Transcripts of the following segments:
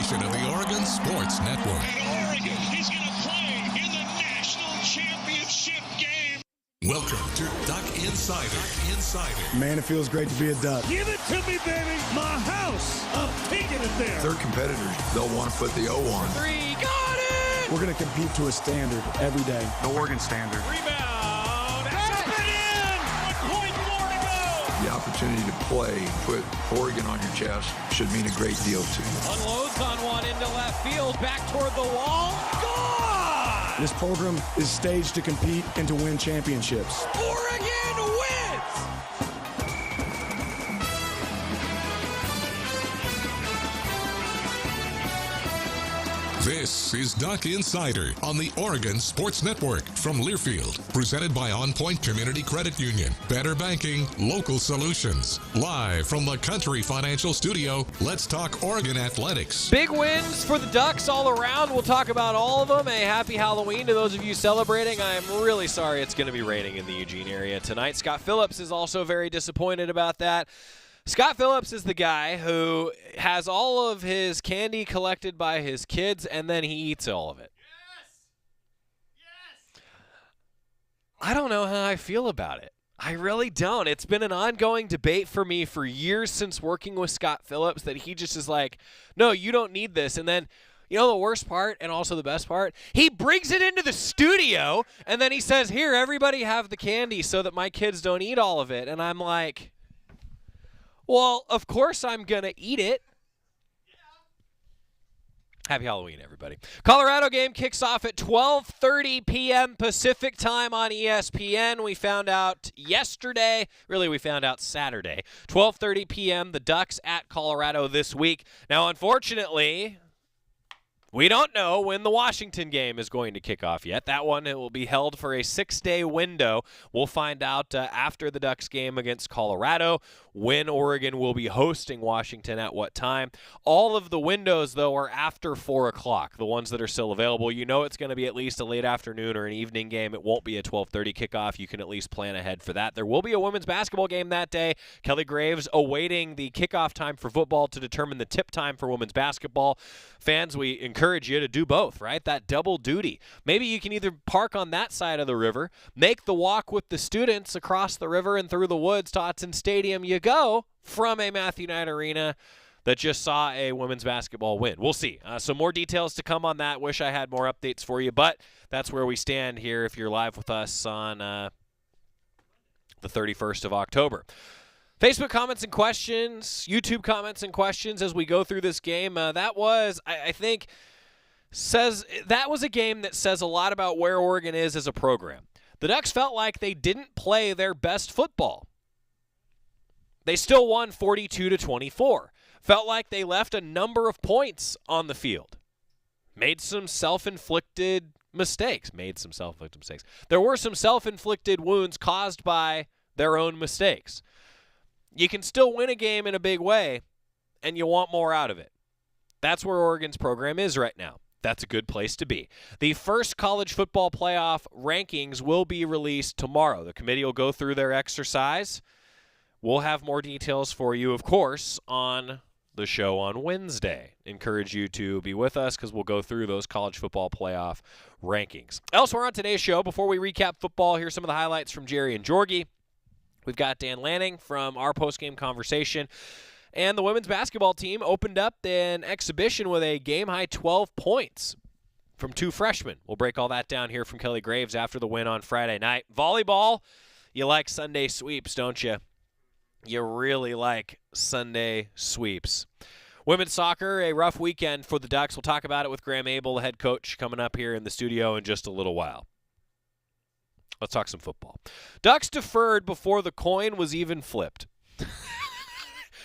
presentation of the Oregon Sports Network. And Oregon is going to play in the national championship game. Welcome to Duck Insider. Man, it feels great to be a Duck. Give it to me, baby. My house. I'm taking it there. Their competitors, they'll want to put the O on. Three, got it! We're going to compete to a standard every day. The Oregon standard. Rebound. Up and in. 1 point more to go. The opportunity to play, put Oregon on your chest, should mean a great deal to you. Unloads on one into left field, back toward the wall. Gone! This program is staged to compete and to win championships. Oregon wins! This is Duck Insider on the Oregon Sports Network from Learfield, presented by On Point Community Credit Union. Better banking, local solutions. Live from the Country Financial Studio, let's talk Oregon athletics. Big wins for the Ducks all around. We'll talk about all of them. A happy Halloween to those of you celebrating. I am really sorry it's going to be raining in the Eugene area tonight. Scott Phillips is also very disappointed about that. Scott Phillips is the guy who has all of his candy collected by his kids, and then he eats all of it. Yes! I don't know how I feel about it. I really don't. It's been an ongoing debate for me for years since working with Scott Phillips that he just is like, no, you don't need this. And then, you know the worst part and also the best part? He brings it into the studio, and then he says, here, everybody have the candy so that my kids don't eat all of it. And I'm like, well, of course I'm going to eat it. Yeah. Happy Halloween, everybody. Colorado game kicks off at 12:30 p.m. Pacific time on ESPN. We found out yesterday, really we found out Saturday, 12:30 p.m., the Ducks at Colorado this week. Now, unfortunately, we don't know when the Washington game is going to kick off yet. That one, it will be held for a 6-day window. We'll find out after the Ducks game against Colorado when Oregon will be hosting Washington at what time. All of the windows, though, are after 4 o'clock, the ones that are still available. You know it's going to be at least a late afternoon or an evening game. It won't be a 12:30 kickoff. You can at least plan ahead for that. There will be a women's basketball game that day. Kelly Graves awaiting the kickoff time for football to determine the tip time for women's basketball. Fans, we encourage you to do both, right? That double duty. Maybe you can either park on that side of the river, make the walk with the students across the river and through the woods to Autzen Stadium you go from a Matthew Knight Arena that just saw a women's basketball win. We'll see. Some more details to come on that. Wish I had more updates for you, but that's where we stand here if you're live with us on the 31st of October. Facebook comments and questions, YouTube comments and questions as we go through this game. That was, I think, that was a game that says a lot about where Oregon is as a program. The Ducks felt like they didn't play their best football. They still won 42-24. Felt like they left a number of points on the field. Made some self-inflicted mistakes. There were some self-inflicted wounds caused by their own mistakes. You can still win a game in a big way, and you want more out of it. That's where Oregon's program is right now. That's a good place to be. The first college football playoff rankings will be released tomorrow. The committee will go through their exercise. We'll have more details for you, of course, on the show on Wednesday. Encourage you to be with us because we'll go through those college football playoff rankings. Elsewhere on today's show, before we recap football, here's some of the highlights from Jerry and Jorgie. We've got Dan Lanning from our postgame conversation. And the women's basketball team opened up an exhibition with a game-high 12 points from 2 freshmen. We'll break all that down here from Kelly Graves after the win on Friday night. Volleyball, you like Sunday sweeps, don't you? You really like Sunday sweeps. Women's soccer, a rough weekend for the Ducks. We'll talk about it with Graeme Abel, the head coach, coming up here in the studio in just a little while. Let's talk some football. Ducks deferred before the coin was even flipped.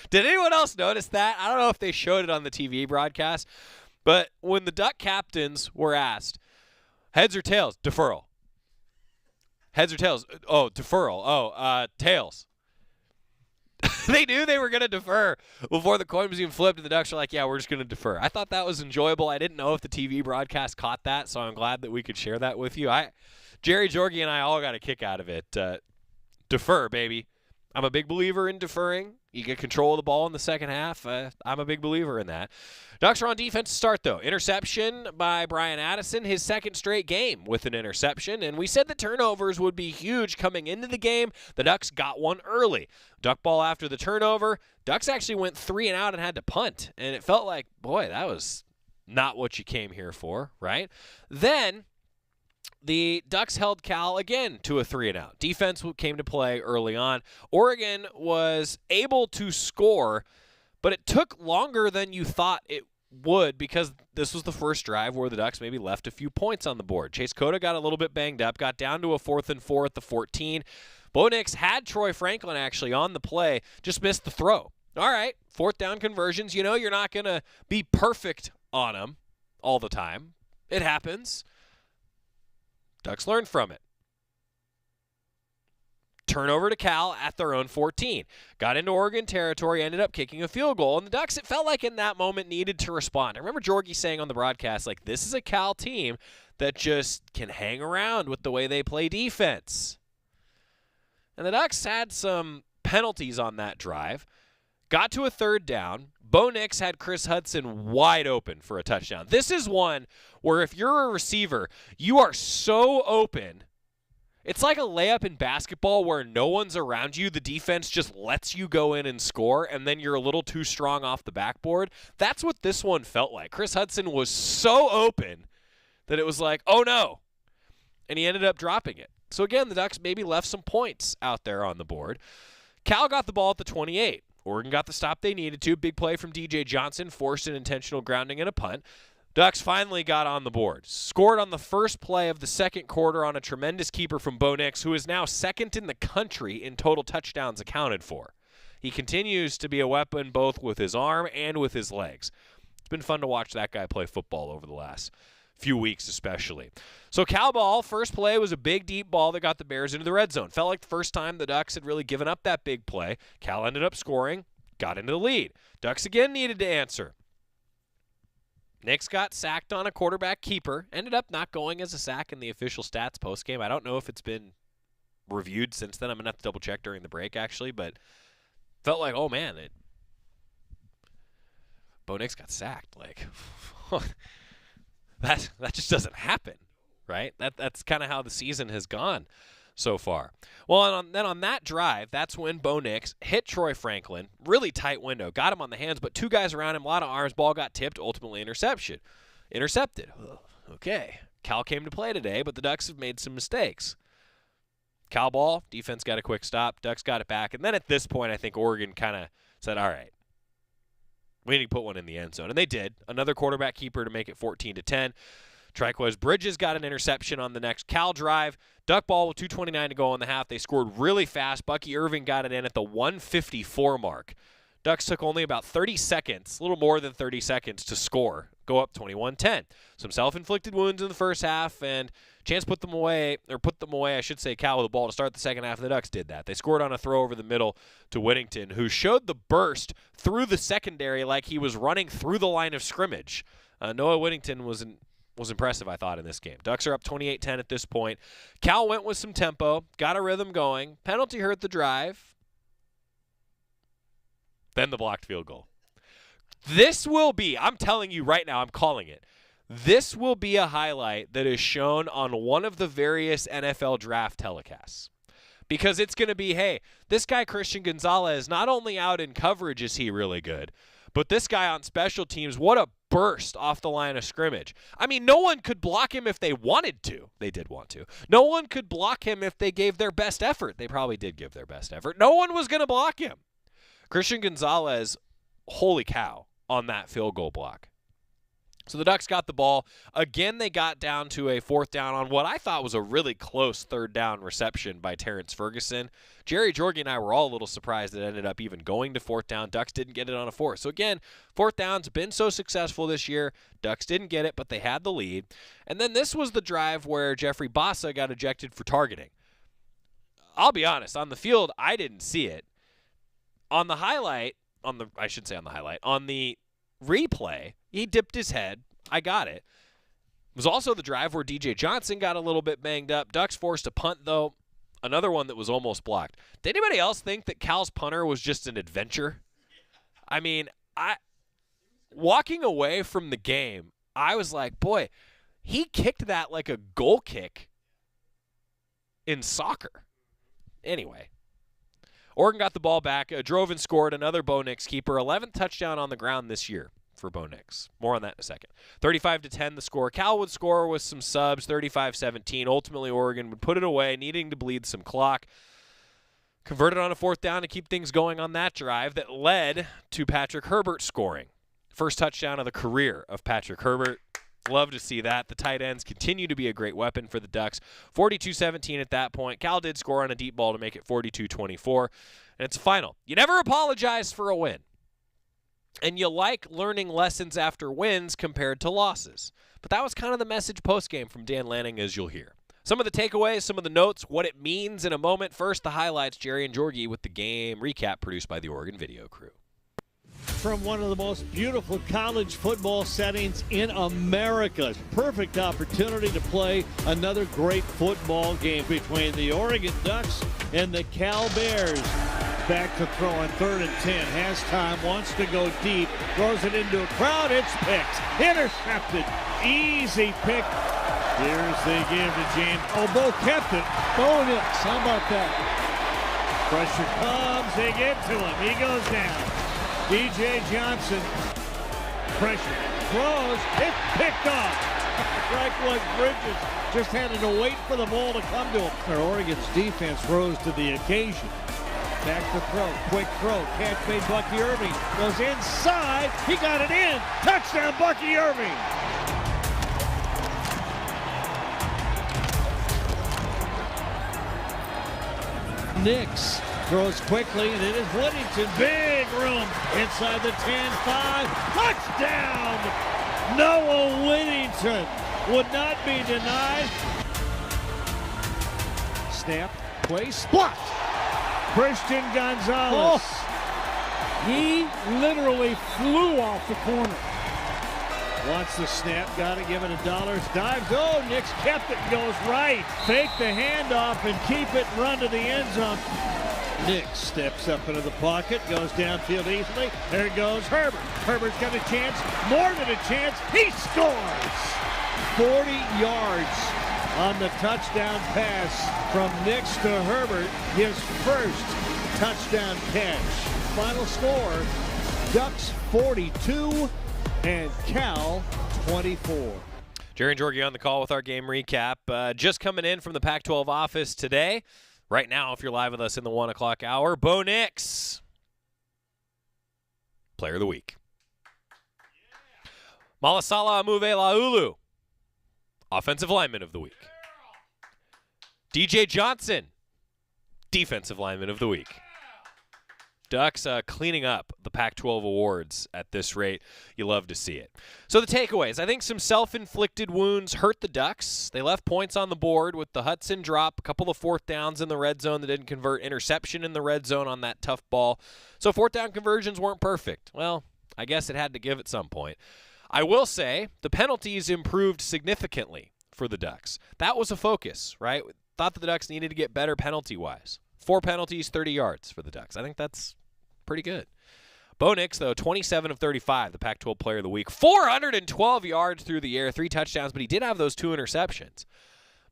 Did anyone else notice that? I don't know if they showed it on the TV broadcast, but when the Duck captains were asked, heads or tails, deferral. Heads or tails, oh, deferral. Oh, tails. They knew they were going to defer before the coin was even flipped, and the Ducks were like, yeah, we're just going to defer. I thought that was enjoyable. I didn't know if the TV broadcast caught that, so I'm glad that we could share that with you. Jerry, Jorgie, and I all got a kick out of it. Defer, baby. I'm a big believer in deferring. You get control of the ball in the second half. I'm a big believer in that. Ducks are on defense to start, though. Interception by Brian Addison, his second straight game with an interception. And we said the turnovers would be huge coming into the game. The Ducks got one early. Duck ball after the turnover. Ducks actually went 3 and out and had to punt. And it felt like, boy, that was not what you came here for, right? Then the Ducks held Cal again to a 3 and out. Defense came to play early on. Oregon was able to score, but it took longer than you thought it would because this was the first drive where the Ducks maybe left a few points on the board. Chase Cota got a little bit banged up, got down to a 4th and 4 at the 14. Bo Nix had Troy Franklin actually on the play, just missed the throw. All right, 4th down conversions. You know you're not going to be perfect on them all the time. It happens. Ducks learned from it. Turnover to Cal at their own 14. Got into Oregon territory, ended up kicking a field goal. And the Ducks, it felt like in that moment, needed to respond. I remember Jorgie saying on the broadcast, like, this is a Cal team that just can hang around with the way they play defense. And the Ducks had some penalties on that drive. Got to a 3rd down. Bo Nix had Chris Hudson wide open for a touchdown. This is one where if you're a receiver, you are so open. It's like a layup in basketball where no one's around you. The defense just lets you go in and score, and then you're a little too strong off the backboard. That's what this one felt like. Chris Hudson was so open that it was like, oh no. And he ended up dropping it. So again, the Ducks maybe left some points out there on the board. Cal got the ball at the 28. Oregon got the stop they needed to. Big play from DJ Johnson, forced an intentional grounding and a punt. Ducks finally got on the board. Scored on the first play of the second quarter on a tremendous keeper from Bo Nix, who is now second in the country in total touchdowns accounted for. He continues to be a weapon both with his arm and with his legs. It's been fun to watch that guy play football over the last few weeks especially. So Cal ball, first play was a big deep ball that got the Bears into the red zone. Felt like the first time the Ducks had really given up that big play. Cal ended up scoring, got into the lead. Ducks again needed to answer. Nix got sacked on a quarterback keeper. Ended up not going as a sack in the official stats postgame. I don't know if it's been reviewed since then. I'm going to have to double check during the break actually, but felt like, oh man, Bo Nix got sacked. Like, that just doesn't happen, right? That's kind of how the season has gone so far. Well, and then on that drive, that's when Bo Nix hit Troy Franklin. Really tight window. Got him on the hands, but 2 guys around him, a lot of arms. Ball got tipped, ultimately intercepted. Okay. Cal came to play today, but the Ducks have made some mistakes. Cal ball, defense got a quick stop. Ducks got it back. And then at this point, I think Oregon kind of said, all right, we need to put one in the end zone. And they did. Another quarterback keeper to make it 14-10. Triquez Bridges got an interception on the next Cal drive. Duck ball with 2:29 to go in the half. They scored really fast. Bucky Irving got it in at the 1:54 mark. Ducks took only about 30 seconds, a little more than 30 seconds to score, go up 21-10. Some self-inflicted wounds in the first half, and chance put them away, I should say, Cal with the ball to start the second half. The Ducks did that. They scored on a throw over the middle to Whittington, who showed the burst through the secondary like he was running through the line of scrimmage. Noah Whittington was impressive, I thought, in this game. Ducks are up 28-10 at this point. Cal went with some tempo, got a rhythm going. Penalty hurt the drive. Then the blocked field goal. This will be, I'm telling you right now, I'm calling it. This will be a highlight that is shown on one of the various NFL draft telecasts. Because it's going to be, hey, this guy Christian Gonzalez, not only out in coverage is he really good, but this guy on special teams, what a burst off the line of scrimmage. I mean, no one could block him if they wanted to. They did want to. No one could block him if they gave their best effort. They probably did give their best effort. No one was going to block him. Christian Gonzalez, holy cow, on that field goal block. So the Ducks got the ball. Again, they got down to a 4th down on what I thought was a really close 3rd down reception by Terrence Ferguson. Jerry Jorgie and I were all a little surprised it ended up even going to 4th down. Ducks didn't get it on a 4th. So again, 4th down's been so successful this year. Ducks didn't get it, but they had the lead. And then this was the drive where Jeffrey Bassa got ejected for targeting. I'll be honest, on the field, I didn't see it. On the replay, he dipped his head. I got it. It was also the drive where DJ Johnson got a little bit banged up. Ducks forced a punt, though. another one that was almost blocked. Did anybody else think that Cal's punter was just an adventure? I mean, walking away from the game, I was like, boy, he kicked that like a goal kick in soccer. Anyway, Oregon got the ball back, drove and scored. Another Bo Nix keeper, 11th touchdown on the ground this year for Bo Nix. More on that in a second. 35-10 the score. Cal would score with some subs, 35-17. Ultimately, Oregon would put it away, needing to bleed some clock. Converted on a 4th down to keep things going on that drive that led to Patrick Herbert scoring. First touchdown of the career of Patrick Herbert. Love to see that. The tight ends continue to be a great weapon for the Ducks. 42-17 at that point. Cal did score on a deep ball to make it 42-24. And it's a final. You never apologize for a win. And you like learning lessons after wins compared to losses. But that was kind of the message postgame from Dan Lanning, as you'll hear. Some of the takeaways, some of the notes, what it means in a moment. First, the highlights, Jerry and Georgie with the game recap produced by the Oregon video crew. From one of the most beautiful college football settings in America. Perfect opportunity to play another great football game between the Oregon Ducks and the Cal Bears. Back to throw on 3rd and 10. Has time, wants to go deep, throws it into a crowd. It's picked. Intercepted. Easy pick. Here's the give to James. Oh, Bo kept it. Bo Nix. How about that? Pressure comes. They get to him. He goes down. DJ Johnson. Pressure. Throws. It's picked off. Franklin Bridges just had to wait for the ball to come to him. Oregon's defense rose to the occasion. Back to throw. Quick throw. Catch made Bucky Irving. Goes inside. He got it in. Touchdown, Bucky Irving. Nix throws quickly, and it is Whittington. Big room inside the 10-5. Touchdown! Noah Whittington would not be denied. Snap. Place. Blocked. Christian Gonzalez. Oh, he literally flew off the corner. Wants the snap, got to give it $1. Dives. Oh, Nix kept it and goes right. Fake the handoff and keep it and run to the end zone. Nix steps up into the pocket, goes downfield easily. There goes Herbert. Herbert's got a chance, more than a chance. He scores! 40 yards on the touchdown pass from Nix to Herbert. His first touchdown catch. Final score, Ducks 42 and Cal 24. Jerry and Georgie on the call with our game recap. Just coming in from the Pac-12 office today. Right now, if you're live with us in the 1 o'clock hour, Bo Nix, Player of the Week. Malasala Amuvelaulu, Offensive Lineman of the Week. DJ Johnson, Defensive Lineman of the Week. Ducks cleaning up the Pac-12 awards at this rate. You love to see it. So the takeaways. I think some self-inflicted wounds hurt the Ducks. They left points on the board with the Hudson drop, a couple of 4th downs in the red zone that didn't convert, interception in the red zone on that tough ball. So 4th down conversions weren't perfect. Well, I guess it had to give at some point. I will say the penalties improved significantly for the Ducks. That was a focus, right? Thought that the Ducks needed to get better penalty-wise. 4 penalties, 30 yards for the Ducks. I think that's pretty good. Bo Nix, though, 27 of 35, the Pac-12 Player of the Week. 412 yards through the air, 3 touchdowns, but he did have those 2 interceptions.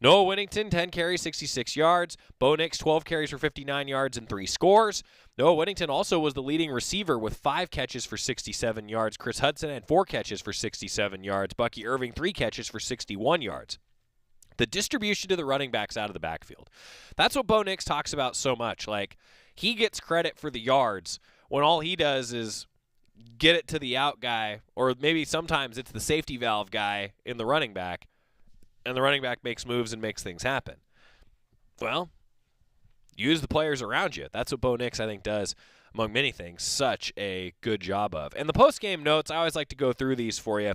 Noah Whittington, 10 carries, 66 yards. Bo Nix, 12 carries for 59 yards and 3 scores. Noah Whittington also was the leading receiver with 5 catches for 67 yards. Chris Hudson had 4 catches for 67 yards. Bucky Irving, 3 catches for 61 yards. The distribution to the running backs out of the backfield. That's what Bo Nix talks about so much. Like, he gets credit for the yards when all he does is get it to the out guy, or maybe sometimes it's the safety valve guy in the running back, and the running back makes moves and makes things happen. Well, use the players around you. That's what Bo Nix, I think, does, among many things, such a good job of. And the post-game notes, I always like to go through these for you.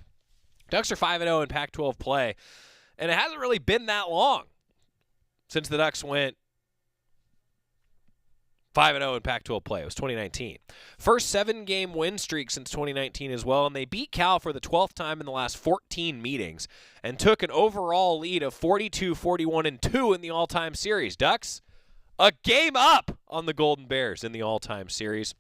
Ducks are 5-0 in Pac-12 play. And it hasn't really been that long since the Ducks went 5-0 in Pac-12 play. It was 2019. First 7-game win streak since 2019 as well, and they beat Cal for the 12th time in the last 14 meetings and took an overall lead of 42-41-2 in the all-time series. Ducks, a game up on the Golden Bears in the all-time series.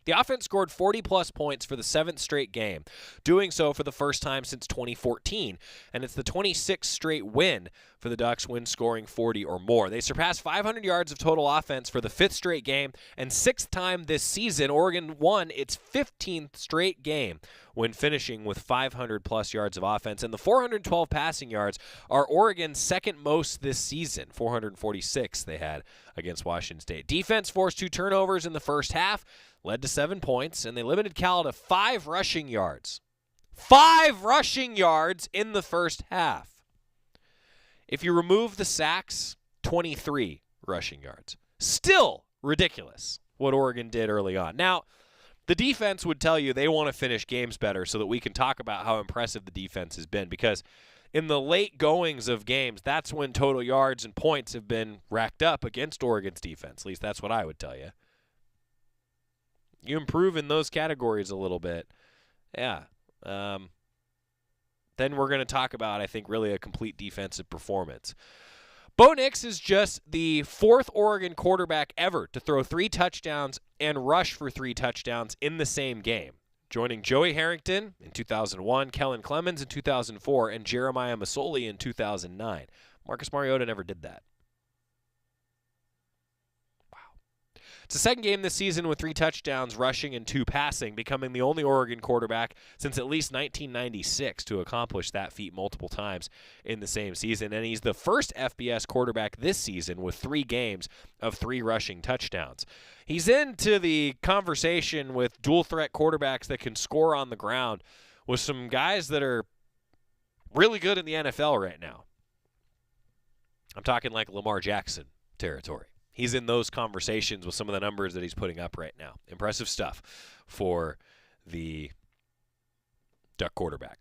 The offense scored 40-plus points for the 7th straight game, doing so for the first time since 2014, and it's the 26th straight win for the Ducks when scoring 40 or more. They surpassed 500 yards of total offense for the 5th straight game, and 6th time this season, Oregon won its 15th straight game when finishing with 500-plus yards of offense, and the 412 passing yards are Oregon's second most this season. 446 they had against Washington State. Defense forced 2 turnovers in the first half, led to 7 points, and they limited Cal to 5 rushing yards. 5 rushing yards in the first half. If you remove the sacks, 23 rushing yards. Still ridiculous what Oregon did early on. Now, the defense would tell you they want to finish games better so that we can talk about how impressive the defense has been, because in the late goings of games, that's when total yards and points have been racked up against Oregon's defense. At least that's what I would tell you. You improve in those categories a little bit. Yeah. Then we're going to talk about, I think, really a complete defensive performance. Bo Nix is just the 4th Oregon quarterback ever to throw 3 touchdowns and rush for 3 touchdowns in the same game, joining Joey Harrington in 2001, Kellen Clemens in 2004, and Jeremiah Masoli in 2009. Marcus Mariota never did that. It's the second game this season with 3 touchdowns rushing and 2 passing, becoming the only Oregon quarterback since at least 1996 to accomplish that feat multiple times in the same season. And he's the first FBS quarterback this season with 3 games of 3 rushing touchdowns. He's into the conversation with dual threat quarterbacks that can score on the ground with some guys that are really good in the NFL right now. I'm talking like Lamar Jackson territory. He's in those conversations with some of the numbers that he's putting up right now. Impressive stuff for the Duck quarterback.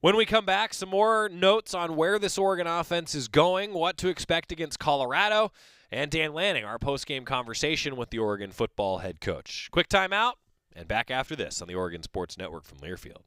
When we come back, some more notes on where this Oregon offense is going, what to expect against Colorado, and Dan Lanning, our post-game conversation with the Oregon football head coach. Quick timeout, and back after this on the Oregon Sports Network from Learfield.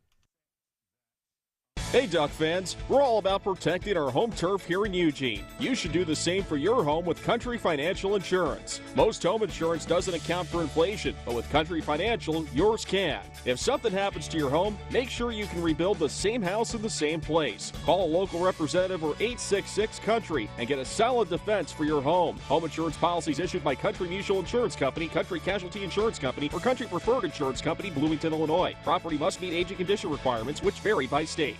Hey Duck fans, we're all about protecting our home turf here in Eugene. You should do the same for your home with Country Financial Insurance. Most home insurance doesn't account for inflation, but with Country Financial, yours can. If something happens to your home, make sure you can rebuild the same house in the same place. Call a local representative or 866-COUNTRY and get a solid defense for your home. Home insurance policies issued by Country Mutual Insurance Company, Country Casualty Insurance Company, or Country Preferred Insurance Company, Bloomington, Illinois. Property must meet age and condition requirements, which vary by state.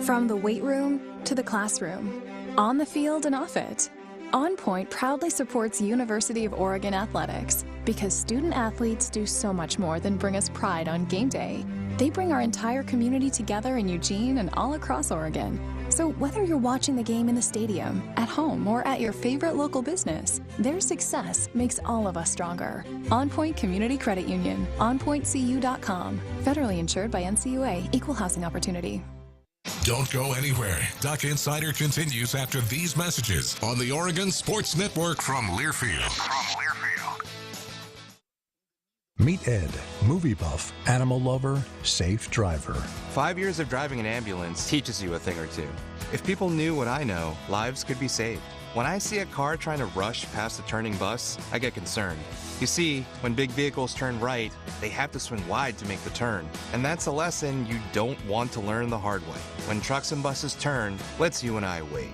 From the weight room to the classroom, on the field and off it, On Point proudly supports University of Oregon athletics because student athletes do so much more than bring us pride on game day. They bring our entire community together in Eugene and all across Oregon. So whether you're watching the game in the stadium, at home, or at your favorite local business, their success makes all of us stronger. On Point Community Credit Union, onpointcu.com. Federally insured by NCUA, Equal Housing Opportunity. Don't go anywhere. Duck Insider continues after these messages on the Oregon Sports Network from Learfield. Meet Ed, movie buff, animal lover, safe driver. 5 years of driving an ambulance teaches you a thing or two. If people knew what I know, lives could be saved. When I see a car trying to rush past a turning bus, I get concerned. You see, when big vehicles turn right, they have to swing wide to make the turn. And that's a lesson you don't want to learn the hard way. When trucks and buses turn, let's you and I wait.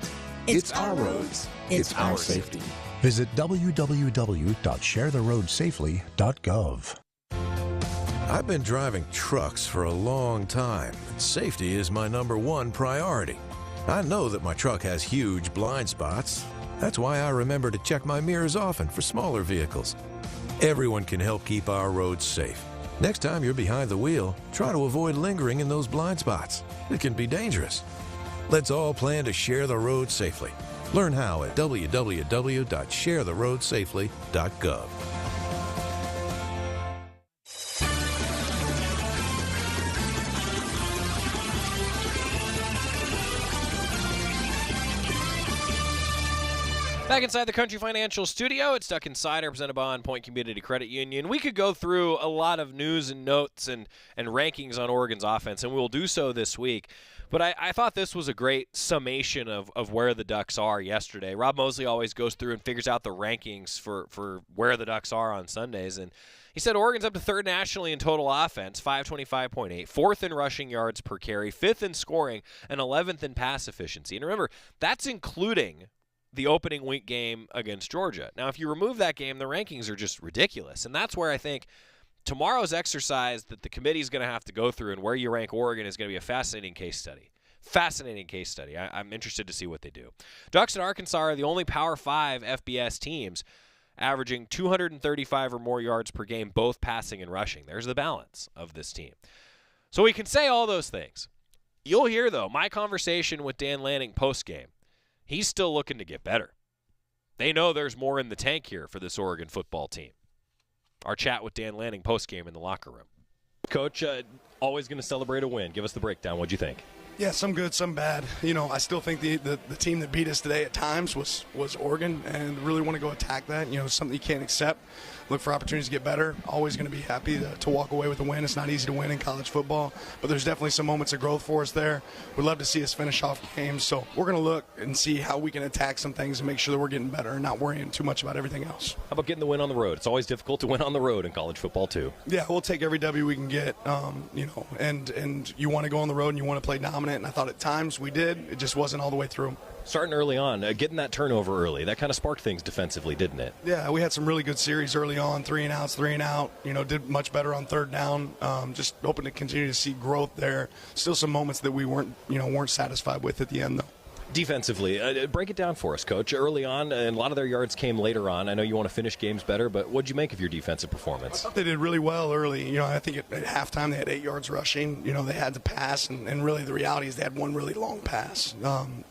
It's our roads. It's our safety. Visit www.sharetheroadsafely.gov. I've been driving trucks for a long time, and safety is my #1 priority. I know that my truck has huge blind spots. That's why I remember to check my mirrors often for smaller vehicles. Everyone can help keep our roads safe. Next time you're behind the wheel, try to avoid lingering in those blind spots. It can be dangerous. Let's all plan to share the road safely. Learn how at www.sharetheroadsafely.gov. Back inside the Country Financial Studio, it's Duck Insider, presented by On Point Community Credit Union. We could go through a lot of news and notes and rankings on Oregon's offense, and we'll do so this week. But I thought this was a great summation of where the Ducks are yesterday. Rob Mosley always goes through and figures out the rankings for where the Ducks are on Sundays, and he said Oregon's up to third nationally in total offense, 525.8, fourth in rushing yards per carry, fifth in scoring, and 11th in pass efficiency. And remember, that's including the opening week game against Georgia. Now, if you remove that game, the rankings are just ridiculous. And that's where I think tomorrow's exercise that the committee is going to have to go through and where you rank Oregon is going to be a fascinating case study. Fascinating case study. I'm interested to see what they do. Ducks and Arkansas are the only Power 5 FBS teams averaging 235 or more yards per game, both passing and rushing. There's the balance of this team. So we can say all those things. You'll hear, though, my conversation with Dan Lanning post-game. He's still looking to get better. They know there's more in the tank here for this Oregon football team. Our chat with Dan Lanning post-game in the locker room. Coach, always going to celebrate a win. Give us the breakdown. What'd you think? Yeah, some good, some bad. You know, I still think the team that beat us today at times was Oregon, and really want to go attack that. You know, something you can't accept. Look for opportunities to get better. Always going to be happy to walk away with a win. It's not easy to win in college football, but there's definitely some moments of growth for us there. We'd love to see us finish off games, so we're going to look and see how we can attack some things and make sure that we're getting better and not worrying too much about everything else. How about getting the win on the road? It's always difficult to win on the road in college football too. Yeah, we'll take every W we can get, you know, and you want to go on the road and you want to play dominant, and I thought at times we did. It just wasn't all the way through. Starting early on, getting that turnover early, that kind of sparked things defensively, didn't it? Yeah, we had some really good series early on, 3 and outs, 3 and out. You know, did much better on third down. Just hoping to continue to see growth there. Still some moments that we weren't satisfied with at the end, though. Defensively, break it down for us, Coach. Early on, and a lot of their yards came later on. I know you want to finish games better, but what'd you make of your defensive performance? I thought they did really well early. You know, I think at halftime they had 8 yards rushing. You know, they had to pass, and really the reality is they had one really long pass.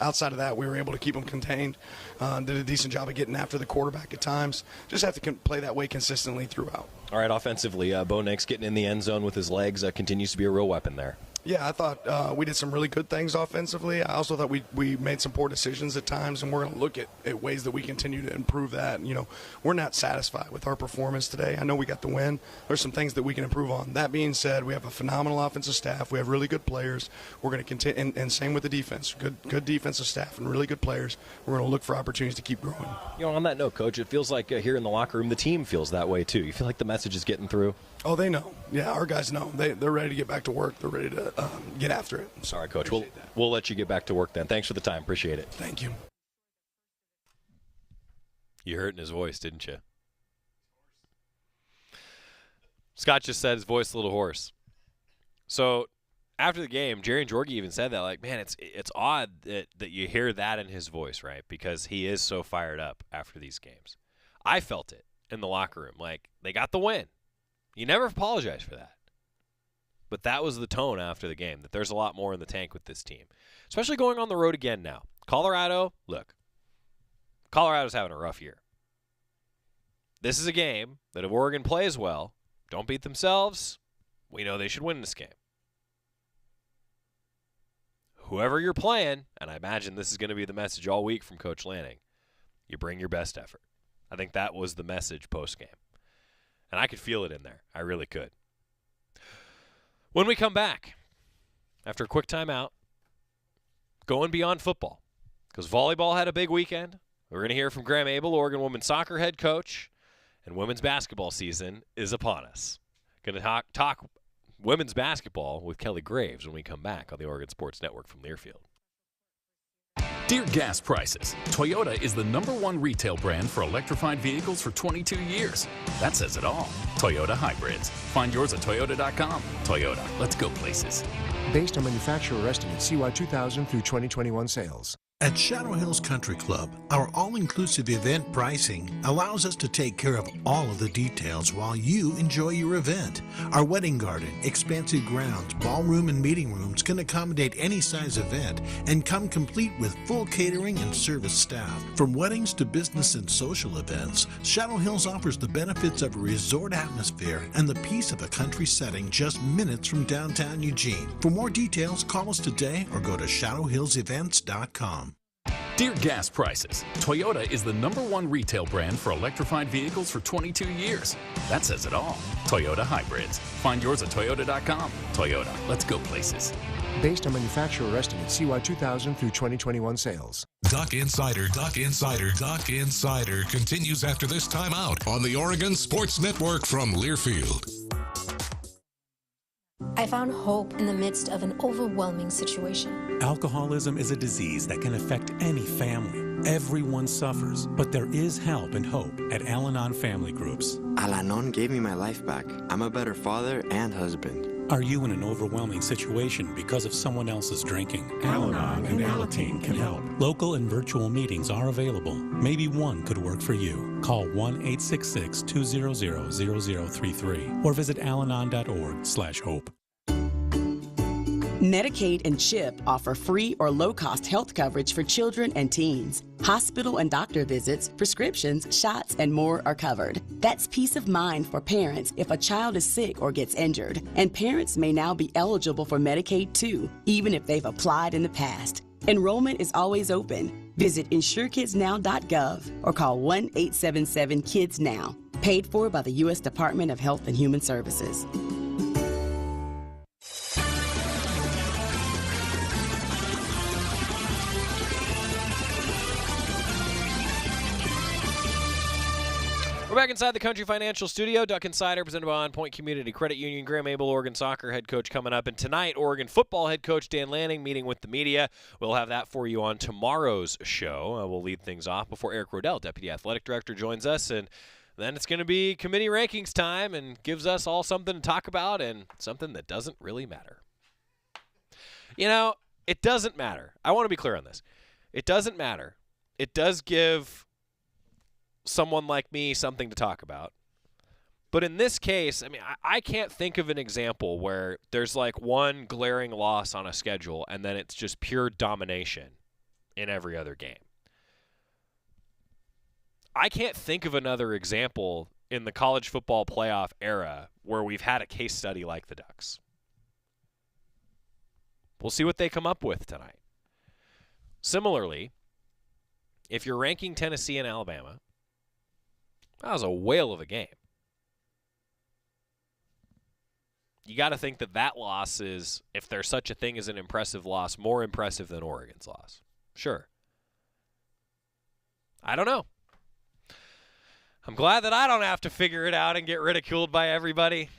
Outside of that, we were able to keep them contained. Did a decent job of getting after the quarterback at times. Just have to play that way consistently throughout. All right, offensively, Bo Nix getting in the end zone with his legs continues to be a real weapon there. Yeah, I thought we did some really good things offensively. I also thought we made some poor decisions at times, and we're going to look at ways that we continue to improve that. You know, we're not satisfied with our performance today. I know we got the win. There's some things that we can improve on. That being said, we have a phenomenal offensive staff. We have really good players. We're going to continue, and same with the defense. Good defensive staff and really good players. We're going to look for opportunities to keep growing. You know, on that note, Coach, it feels like here in the locker room, the team feels that way too. You feel like the message is getting through? Oh, they know. Yeah, our guys know. They're ready to get back to work. They're ready to get after it. So, all right, Coach. We'll let you get back to work then. Thanks for the time. Appreciate it. Thank you. You heard it in his voice, didn't you? Scott just said his voice a little hoarse. So after the game, Jerry and Jorgie even said that, like, man, it's odd that you hear that in his voice, right? Because he is so fired up after these games. I felt it in the locker room. Like, they got the win. You never apologize for that. But that was the tone after the game, that there's a lot more in the tank with this team, especially going on the road again now. Colorado, look, Colorado's having a rough year. This is a game that if Oregon plays well, don't beat themselves, we know they should win this game. Whoever you're playing, and I imagine this is going to be the message all week from Coach Lanning, you bring your best effort. I think that was the message post-game. And I could feel it in there. I really could. When we come back, after a quick timeout, going beyond football, because volleyball had a big weekend. We're going to hear from Graeme Abel, Oregon women's soccer head coach, and women's basketball season is upon us. Going to talk women's basketball with Kelly Graves when we come back on the Oregon Sports Network from Learfield. Dear gas prices, Toyota is the #1 retail brand for electrified vehicles for 22 years. That says it all. Toyota hybrids. Find yours at toyota.com. Toyota, let's go places. Based on manufacturer estimates, CY 2000 through 2021 sales. At Shadow Hills Country Club, our all-inclusive event pricing allows us to take care of all of the details while you enjoy your event. Our wedding garden, expansive grounds, ballroom, and meeting rooms can accommodate any size event and come complete with full catering and service staff. From weddings to business and social events, Shadow Hills offers the benefits of a resort atmosphere and the peace of a country setting just minutes from downtown Eugene. For more details, call us today or go to shadowhillsevents.com. Dear gas prices, Toyota is the #1 retail brand for electrified vehicles for 22 years. That says it all. Toyota hybrids. Find yours at toyota.com. Toyota, let's go places. Based on manufacturer estimates, CY 2000 through 2021 sales. Duck Insider continues after this timeout on the Oregon Sports Network from Learfield. I found hope in the midst of an overwhelming situation. Alcoholism is a disease that can affect any family. Everyone suffers, but there is help and hope at Al-Anon Family Groups. Al-Anon gave me my life back. I'm a better father and husband. Are you in an overwhelming situation because of someone else's drinking? Al-Anon and Alateen can help. Local and virtual meetings are available. Maybe one could work for you. Call 1-866-200-0033 or visit alanon.org/hope. Medicaid and CHIP offer free or low-cost health coverage for children and teens. Hospital and doctor visits, prescriptions, shots, and more are covered. That's peace of mind for parents if a child is sick or gets injured. And parents may now be eligible for Medicaid too, even if they've applied in the past. Enrollment is always open. Visit insurekidsnow.gov or call 1-877-KIDS-NOW. Paid for by the U.S. Department of Health and Human Services. We're back inside the Country Financial Studio. Duck Insider presented by On Point Community Credit Union. Graeme Abel, Oregon soccer head coach, coming up. And tonight, Oregon football head coach Dan Lanning meeting with the media. We'll have that for you on tomorrow's show. We'll lead things off before Eric Rodell, Deputy Athletic Director, joins us. And then it's going to be committee rankings time and gives us all something to talk about and something that doesn't really matter. You know, it doesn't matter. I want to be clear on this. It doesn't matter. It does give someone like me something to talk about. But in this case, I mean, I can't think of an example where there's like one glaring loss on a schedule and then it's just pure domination in every other game. I can't think of another example in the college football playoff era where we've had a case study like the Ducks. We'll see what they come up with tonight. Similarly, if you're ranking Tennessee and Alabama, that was a whale of a game. You got to think that that loss is, if there's such a thing as an impressive loss, more impressive than Oregon's loss. Sure. I don't know. I'm glad that I don't have to figure it out and get ridiculed by everybody.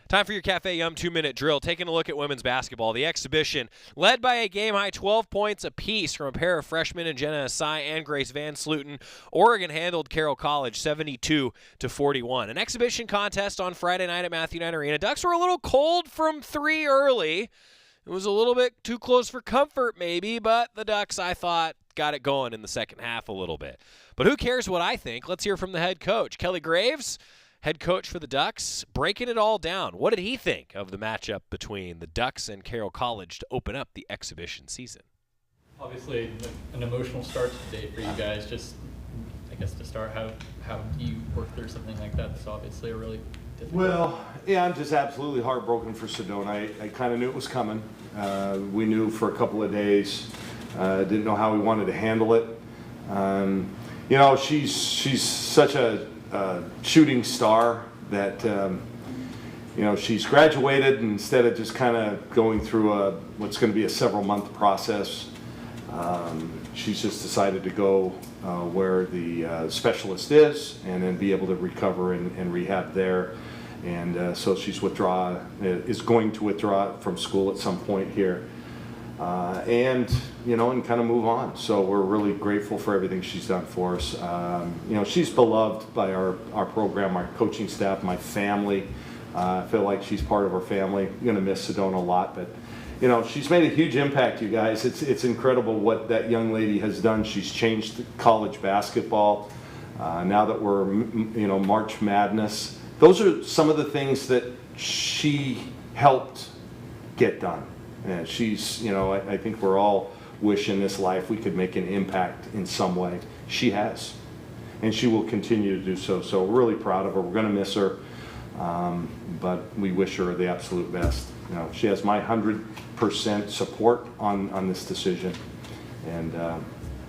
Time for your Cafe Yum 2-minute drill. Taking a look at women's basketball. The exhibition, led by a game-high 12 points apiece from a pair of freshmen in Jenna Asai and Grace Van Sluten. Oregon handled Carroll College 72-41. An exhibition contest on Friday night at Matthew Knight Arena. Ducks were a little cold from 3 early. It was a little bit too close for comfort maybe, but the Ducks, I thought, got it going in the second half a little bit. But who cares what I think? Let's hear from the head coach, Kelly Graves, head coach for the Ducks, breaking it all down. What did he think of the matchup between the Ducks and Carroll College to open up the exhibition season? Obviously, an emotional start to the day for you guys. Just, I guess, to start, how do you work through something like that? It's obviously a really difficult. Well, yeah, I'm just absolutely heartbroken for Sedona. I kind of knew it was coming. We knew for a couple of days. Didn't know how we wanted to handle it. You know, she's such a shooting star that you know, she's graduated, and instead of just kind of going through what's going to be a several-month process, she's just decided to go where the specialist is and then be able to recover and rehab there. And so she's is going to withdraw from school at some point here. And, you know, and kind of move on. So we're really grateful for everything she's done for us. You know, she's beloved by our program, our coaching staff, my family. I feel like she's part of our family. I'm going to miss Sedona a lot, but, you know, she's made a huge impact, you guys. It's incredible what that young lady has done. She's changed college basketball. Now that we're, you know, March Madness, those are some of the things that she helped get done. And she's, you know, I think we're all wishing this life we could make an impact in some way. She has, and she will continue to do so. So we're really proud of her. We're going to miss her, but we wish her the absolute best. You know, she has my 100% support on this decision, And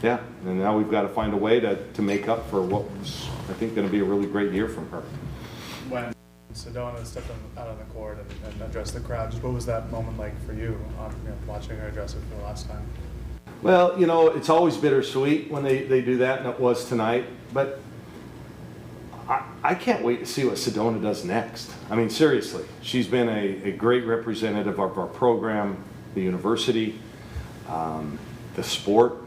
yeah, and now we've got to find a way to make up for what was, I think, going to be a really great year from her. When Sedona stepped out on the court and addressed the crowd, just what was that moment like for you, watching her address it for the last time? Well, it's always bittersweet when they do that, and it was tonight. But I can't wait to see what Sedona does next. I mean, seriously, she's been a great representative of our program, the university, the sport,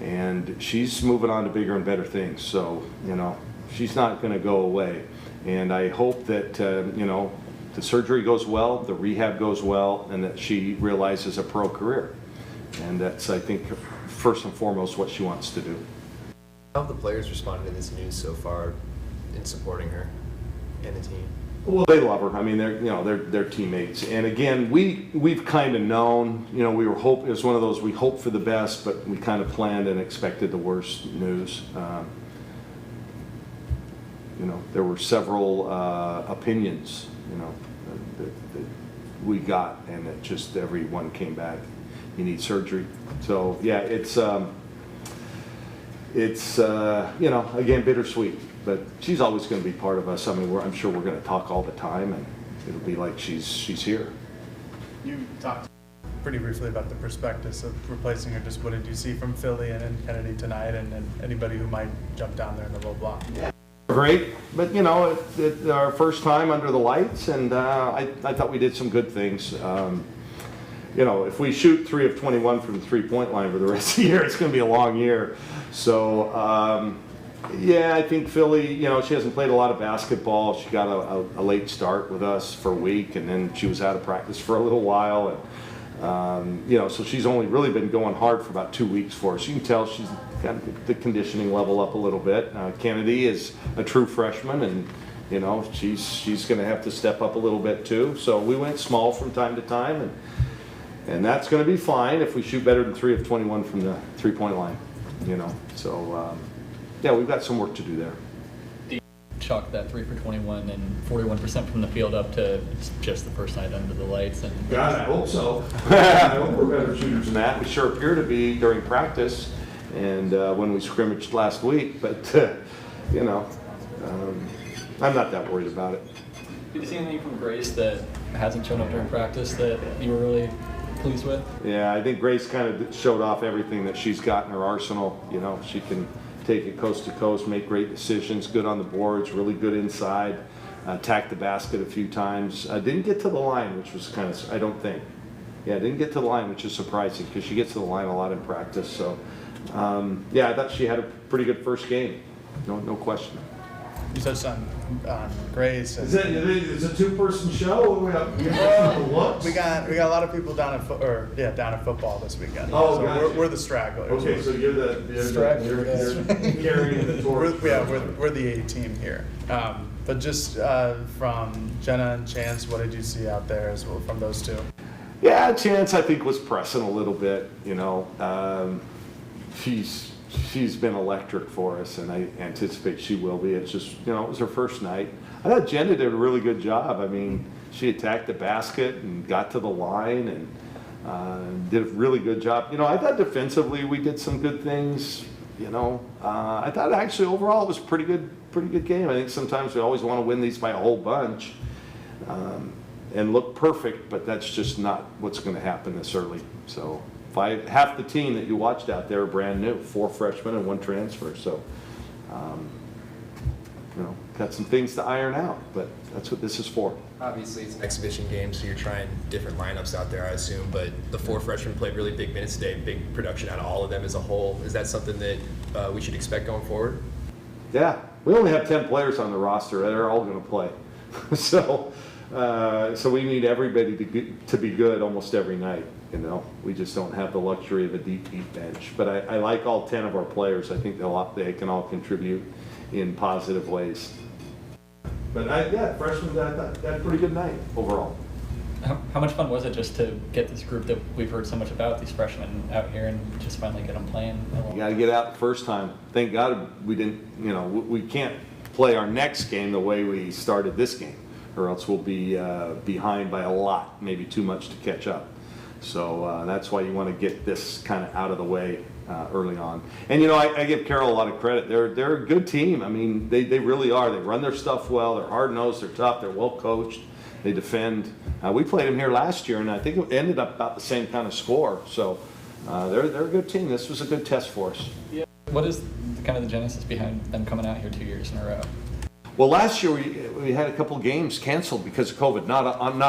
and she's moving on to bigger and better things. So, she's not going to go away. And I hope that, the surgery goes well, the rehab goes well, and that she realizes a pro career. And that's, I think, first and foremost what she wants to do. How have the players responded to this news so far in supporting her and the team? Well, they love her. I mean, they're teammates. And again, we've kind of known. We were it was one of those we hoped for the best, but we kind of planned and expected the worst news. There were several opinions, that we got, and it just everyone came back. You need surgery. So yeah, it's again, bittersweet. But she's always going to be part of us. I mean, I'm sure we're going to talk all the time, and it'll be like she's here. You talked pretty briefly about the prospectus of replacing her. Just what did you see from Philly and Kennedy tonight, and anybody who might jump down there in the low block? Yeah. Great, but it's our first time under the lights, and I thought we did some good things. If we shoot 3 of 21 from the 3-point line for the rest of the year, it's going to be a long year. So, I think Philly, she hasn't played a lot of basketball. She got a late start with us for a week, and then she was out of practice for a little while. And, so she's only really been going hard for about 2 weeks for us. You can tell she's got the conditioning level up a little bit. Kennedy is a true freshman, and, she's going to have to step up a little bit too. So we went small from time to time, and that's going to be fine if we shoot better than 3 of 21 from the 3-point line, So, we've got some work to do there. Do you chalk that 3 for 21 and 41% from the field up to just the first night under the lights? And God, I hope so. I hope we're better shooters than that. We sure appear to be during practice and when we scrimmaged last week. But, I'm not that worried about it. Did you see anything from Grace that hasn't shown up during practice that you were really pleased with? Yeah, I think Grace kind of showed off everything that she's got in her arsenal. She can take it coast to coast, make great decisions, good on the boards, really good inside, attacked the basket a few times. Didn't get to the line, which was kind of, I don't think. Yeah, didn't get to the line, which is surprising because she gets to the line a lot in practice. So, I thought she had a pretty good first game. No question. You touched on Grace. Is it a 2-person show? We got a lot of people down at football this weekend. Oh, so gotcha. we're the stragglers. Okay, so you're carrying the torch. We're the A team here. But just from Jenna and Chance, what did you see out there as well from those two? Yeah, Chance I think was pressing a little bit. She's been electric for us, and I anticipate she will be. It's just, it was her first night. I thought Jenna did a really good job. I mean, she attacked the basket and got to the line and did a really good job. I thought defensively we did some good things. I thought actually overall it was pretty good game. I think sometimes we always want to win these by a whole bunch and look perfect, but that's just not what's going to happen this early. So. Half the team that you watched out there are brand new, 4 freshmen and 1 transfer. So, got some things to iron out, but that's what this is for. Obviously, it's an exhibition game, so you're trying different lineups out there, I assume. But the 4 freshmen played really big minutes today, big production out of all of them as a whole. Is that something that we should expect going forward? Yeah, we only have 10 players on the roster. They're all going to play. So we need everybody to be good almost every night. We just don't have the luxury of a deep bench. But I like all 10 of our players. I think they can all contribute in positive ways. But freshmen had a pretty good night overall. How much fun was it just to get this group that we've heard so much about, these freshmen out here, and just finally get them playing? You got to get out the first time. Thank God we didn't. We can't play our next game the way we started this game, or else we'll be behind by a lot, maybe too much to catch up. So that's why you want to get this kind of out of the way early on. And I give Carroll a lot of credit. They're a good team. I mean, they really are. They run their stuff well. They're hard-nosed. They're tough. They're well coached. They defend. We played them here last year, and I think it ended up about the same kind of score. So they're a good team. This was a good test for us. Yeah. What is kind of the genesis behind them coming out here 2 years in a row? Well, last year we had a couple games canceled because of COVID. Not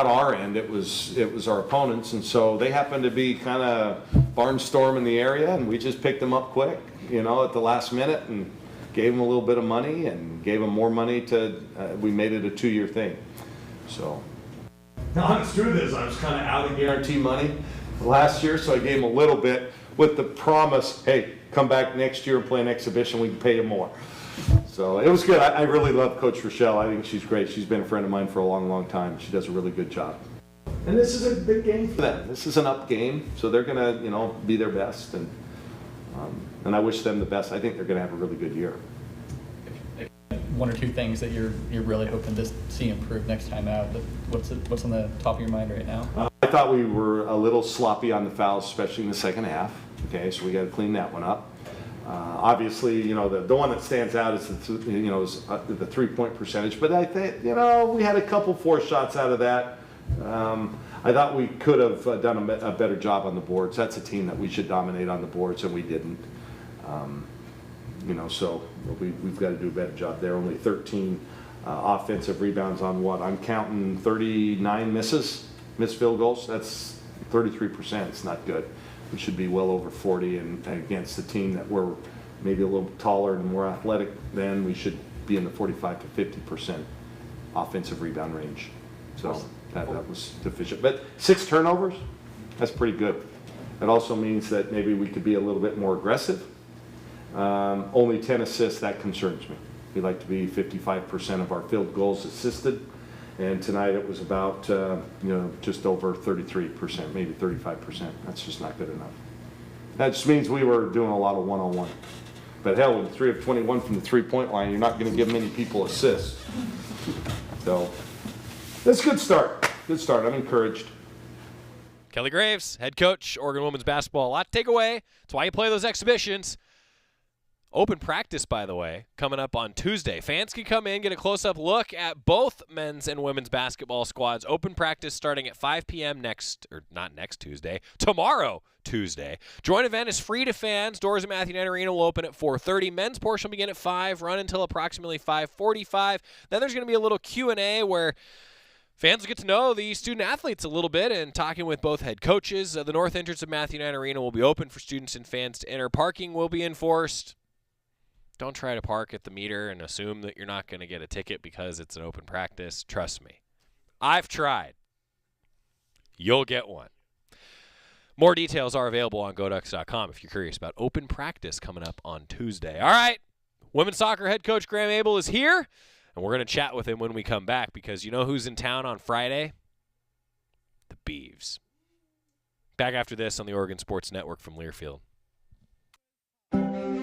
our end. It was our opponents, and so they happened to be kind of barnstorming the area, and we just picked them up quick, at the last minute, and gave them a little bit of money and gave them more money to. We made it a 2-year thing. So. The honest truth is, I was kind of out of guarantee money last year, so I gave them a little bit with the promise, hey, come back next year and play an exhibition. We can pay you more. So it was good. I really love Coach Rochelle. I think she's great. She's been a friend of mine for a long, long time. She does a really good job. And this is a big game for them. This is an up game, so they're going to, be their best. And I wish them the best. I think they're going to have a really good year. One or two things that you're really hoping to see improve next time out. What's on the top of your mind right now? I thought we were a little sloppy on the fouls, especially in the second half. Okay, so we got to clean that one up. Obviously, the one that stands out is the 3-point percentage. But I think, we had a couple forced shots out of that. I thought we could have done a better job on the boards. That's a team that we should dominate on the boards, and we didn't. So we've got to do a better job there. Only 13 offensive rebounds on what? I'm counting 39 missed field goals. That's 33%. It's not good. We should be well over 40, and against a team that we're maybe a little taller and more athletic than, we should be in the 45 to 50% offensive rebound range. So that was deficient. But 6 turnovers, that's pretty good. It also means that maybe we could be a little bit more aggressive. Only 10 assists, that concerns me. We like to be 55% of our field goals assisted. And tonight it was about, just over 33%, maybe 35%. That's just not good enough. That just means we were doing a lot of one-on-one. But hell, with 3 of 21 from the 3-point line, you're not going to give many people assists. So that's a good start. Good start. I'm encouraged. Kelly Graves, head coach, Oregon women's basketball. A lot to take away. That's why you play those exhibitions. Open practice, by the way, coming up on Tuesday. Fans can come in, get a close-up look at both men's and women's basketball squads. Open practice starting at 5 p.m. tomorrow, Tuesday. Joint event is free to fans. Doors at Matthew Knight Arena will open at 4:30. Men's portion will begin at 5, run until approximately 5:45. Then there's going to be a little Q&A where fans will get to know the student athletes a little bit and talking with both head coaches. The north entrance of Matthew Knight Arena will be open for students and fans to enter. Parking will be enforced. Don't try to park at the meter and assume that you're not going to get a ticket because it's an open practice. Trust me. I've tried. You'll get one. More details are available on GoDucks.com if you're curious about open practice coming up on Tuesday. All right. Women's soccer head coach Graeme Abel is here, and we're going to chat with him when we come back because you know who's in town on Friday? The Beavs. Back after this on the Oregon Sports Network from Learfield.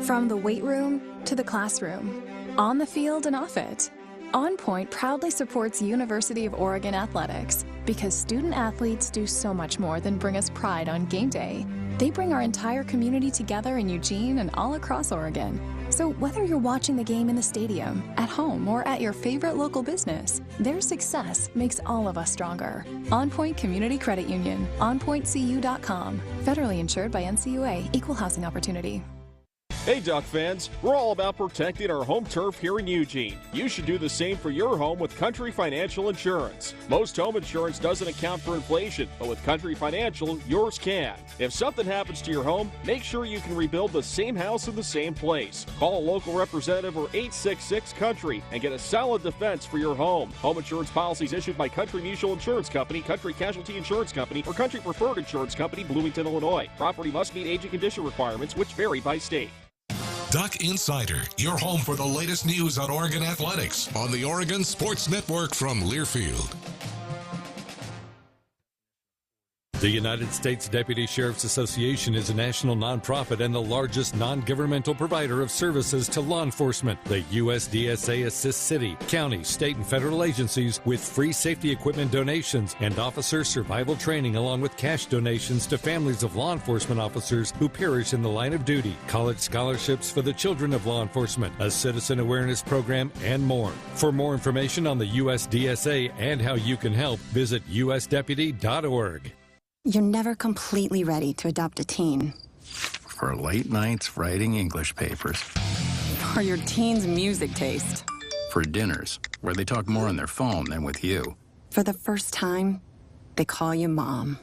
From the weight room to the classroom, on the field and off it, On Point proudly supports University of Oregon athletics because student athletes do so much more than bring us pride on game day. They bring our entire community together in Eugene and all across Oregon. So whether you're watching the game in the stadium, at home, or at your favorite local business, their success makes all of us stronger. On Point Community Credit Union, onpointcu.com. Federally insured by NCUA, Equal Housing Opportunity. Hey Duck fans, we're all about protecting our home turf here in Eugene. You should do the same for your home with Country Financial Insurance. Most home insurance doesn't account for inflation, but with Country Financial, yours can. If something happens to your home, make sure you can rebuild the same house in the same place. Call a local representative or 866-COUNTRY and get a solid defense for your home. Home insurance policies issued by Country Mutual Insurance Company, Country Casualty Insurance Company, or Country Preferred Insurance Company, Bloomington, Illinois. Property must meet age and condition requirements, which vary by state. Duck Insider, your home for the latest news on Oregon athletics on the Oregon Sports Network from Learfield. The United States Deputy Sheriff's Association is a national nonprofit and the largest non-governmental provider of services to law enforcement. The USDSA assists city, county, state, and federal agencies with free safety equipment donations and officer survival training, along with cash donations to families of law enforcement officers who perish in the line of duty, college scholarships for the children of law enforcement, a citizen awareness program, and more. For more information on the USDSA and how you can help, visit usdeputy.org. You're never completely ready to adopt a teen. For late nights writing English papers. Or your teen's music taste. For dinners, where they talk more on their phone than with you. For the first time, they call you mom.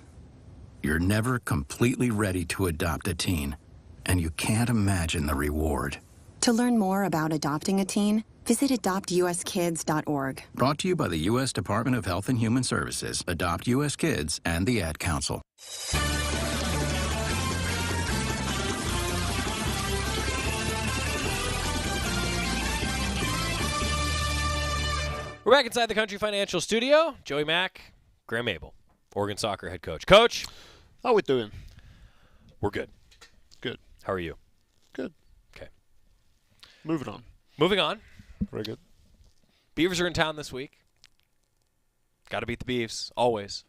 You're never completely ready to adopt a teen, and you can't imagine the reward. To learn more about adopting a teen, visit adoptuskids.org. Brought to you by the U.S. Department of Health and Human Services, Adopt U.S. Kids, and the Ad Council. We're back inside the Country Financial Studio. Joey Mack, Graeme Abel, Oregon soccer head coach. Coach, how we doing? We're good. Good. How are you? Good. Okay. Moving on. Moving on. Very good. Beavers are in town this week. Got to beat the Beavs, always.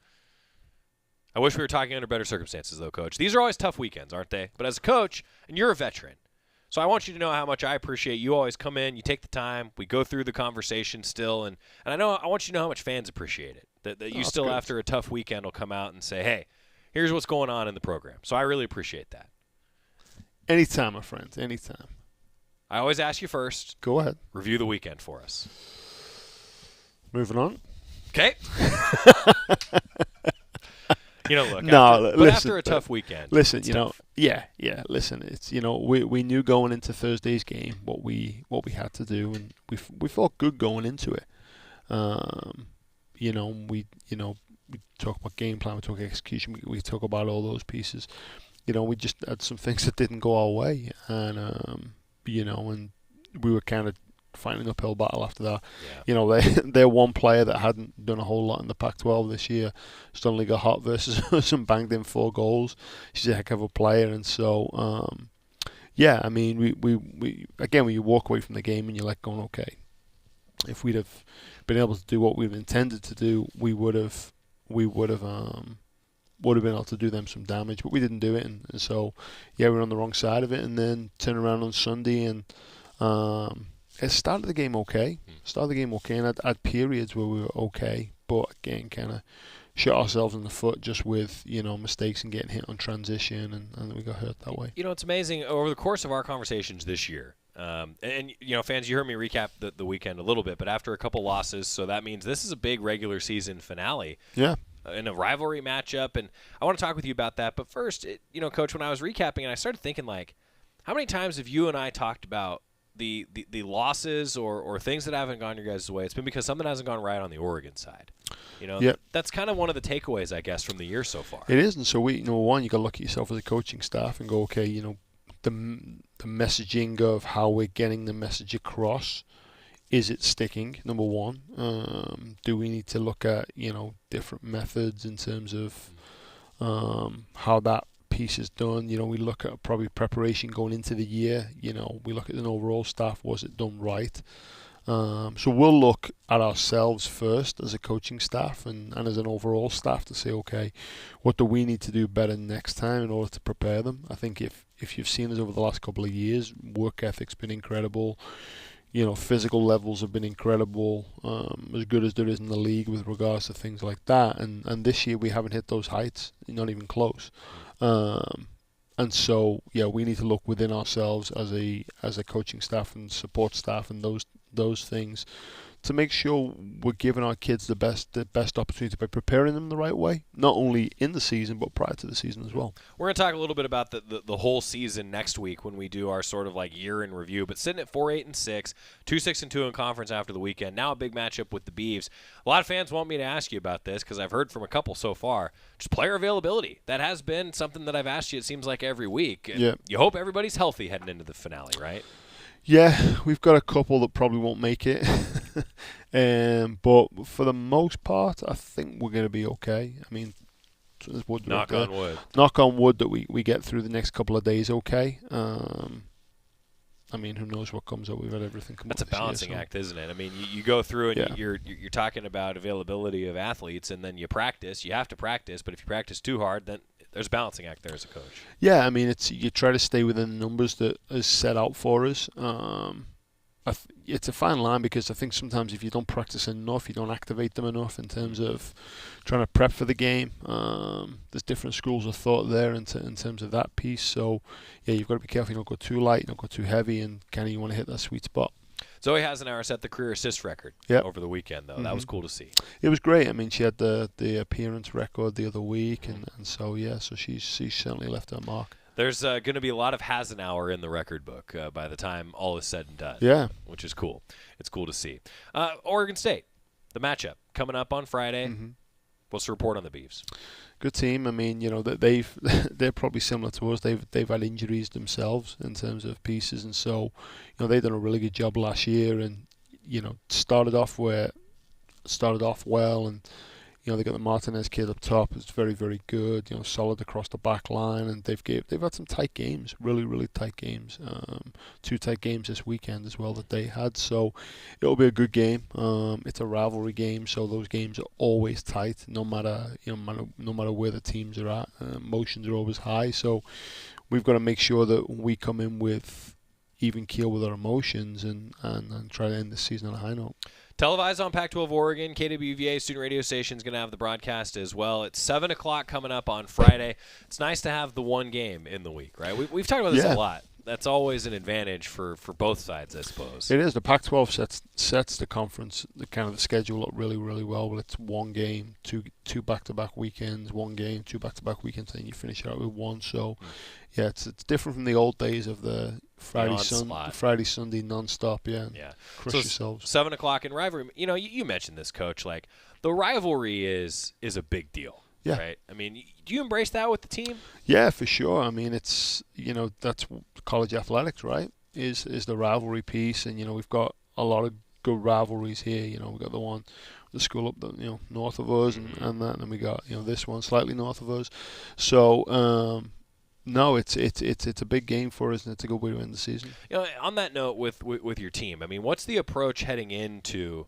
I wish we were talking under better circumstances, though, Coach. These are always tough weekends, aren't they? But as a coach, and you're a veteran, so I want you to know how much I appreciate you always come in, you take the time, we go through the conversation still, and I want you to know how much fans appreciate it, that you still, after a tough weekend, will come out and say, hey, here's what's going on in the program. So I really appreciate that. Anytime, my friends, anytime. I always ask you first. Go ahead. Review the weekend for us. Moving on. Okay. Look. No, after a tough weekend. Listen, yeah. Listen, it's we knew going into Thursday's game what we had to do, and we felt good going into it. We talk about game plan, we talk execution, we talk about all those pieces. We just had some things that didn't go our way, and and we were kind of fighting an uphill battle after that. Yeah. They're one player that hadn't done a whole lot in the Pac-12 this year. Suddenly got hot versus us and banged in 4 goals. She's a heck of a player, and so I mean, we again, when you walk away from the game and you're like going, okay, if we'd have been able to do what we've intended to do, we would have been able to do them some damage, but we didn't do it, and so we were on the wrong side of it, and then turn around on Sunday and it started the game okay. And had periods where we were okay, but again, kind of shot ourselves in the foot just with mistakes and getting hit on transition, and we got hurt that way. It's amazing over the course of our conversations this year. And fans, you heard me recap the weekend a little bit, but after a couple losses, so that means this is a big regular season finale. Yeah. In a rivalry matchup, and I want to talk with you about that. But first, Coach, when I was recapping, and I started thinking, like, how many times have you and I talked about the losses or things that haven't gone your guys' way? It's been because something hasn't gone right on the Oregon side. Yep. That's kind of one of the takeaways, I guess, from the year so far. It is, and so number one, you got to look at yourself as a coaching staff and go, okay, the messaging of how we're getting the message across. Is it sticking? Number one. Do we need to look at different methods in terms of how that piece is done? We look at probably preparation going into the year. We look at an overall staff. Was it done right? So we'll look at ourselves first as a coaching staff and as an overall staff to say, okay, what do we need to do better next time in order to prepare them? I think if you've seen us over the last couple of years, work ethic's been incredible. Physical levels have been incredible, as good as there is in the league with regards to things like that. And this year we haven't hit those heights, not even close. And so, we need to look within ourselves as a coaching staff and support staff and those things to make sure we're giving our kids the best opportunity by preparing them the right way, not only in the season but prior to the season as well. We're going to talk a little bit about the whole season next week when we do our sort of like year in review. But sitting at 4-8-6, 2-6-2 in conference after the weekend, now a big matchup with the Beavs. A lot of fans want me to ask you about this because I've heard from a couple so far. Just player availability. That has been something that I've asked you, it seems like, every week. And you hope everybody's healthy heading into the finale, right? Yeah, we've got a couple that probably won't make it. But for the most part, I think we're going to be okay. I mean, There's wood Knock on wood. Knock on wood that we get through the next couple of days okay. I mean, who knows what comes up? We've had everything come up. That's a balancing act, isn't it? I mean, you go through and you're talking about availability of athletes, and then you practice. You have to practice, but if you practice too hard, then there's a balancing act there as a coach. Yeah, I mean, you try to stay within the numbers that is set out for us. It's a fine line because I think sometimes if you don't practice enough, you don't activate them enough in terms of trying to prep for the game. There's different schools of thought there in terms of that piece. So, yeah, you've got to be careful. You don't go too light, you don't go too heavy, and kind of you want to hit that sweet spot. Zoe Hasenauer set the career assist record over the weekend, though. That was cool to see. It was great. I mean, she had the appearance record the other week, and so, yeah, so she's certainly left her mark. There's going to be a lot of Hasenauer in the record book by the time all is said and done. Yeah. Which is cool. It's cool to see. Oregon State, the matchup coming up on Friday. Mm-hmm. What's the report on the Beavs? Good team. I mean, they're probably similar to us. They've had injuries themselves in terms of pieces, and so they've done a really good job last year, and started off well, and they got the Martinez kid up top. It's very, very good. Solid across the back line, and they've had some tight games, really, really tight games. 2 tight games this weekend as well that they had. So it'll be a good game. It's a rivalry game, so those games are always tight, no matter where the teams are at. Emotions are always high, so we've got to make sure that we come in with even keel with our emotions and try to end the season on a high note. Televised on Pac-12 Oregon, KWVA student radio station is going to have the broadcast as well. It's 7 o'clock coming up on Friday. It's nice to have the one game in the week, right? We've talked about this a lot. That's always an advantage for both sides, I suppose. It is. The Pac-12 sets the conference, the schedule up really, really well. But it's one game, two back-to-back weekends, one game, 2 back-to-back weekends, and you finish it out with one. So, yeah, it's different from the old days of the Friday, Sunday non-stop. Yeah. Crush yourselves. 7 o'clock in rivalry. You mentioned this, Coach. Like, the rivalry is a big deal. Yeah. Right. I mean, do you embrace that with the team? Yeah, for sure. I mean, it's that's college athletics, right? Is the rivalry piece, and we've got a lot of good rivalries here. We've got the school up north of us, and that, and we got this one slightly north of us. So no, it's a big game for us, and it's a good way to end the season. On that note, with your team, I mean, what's the approach heading into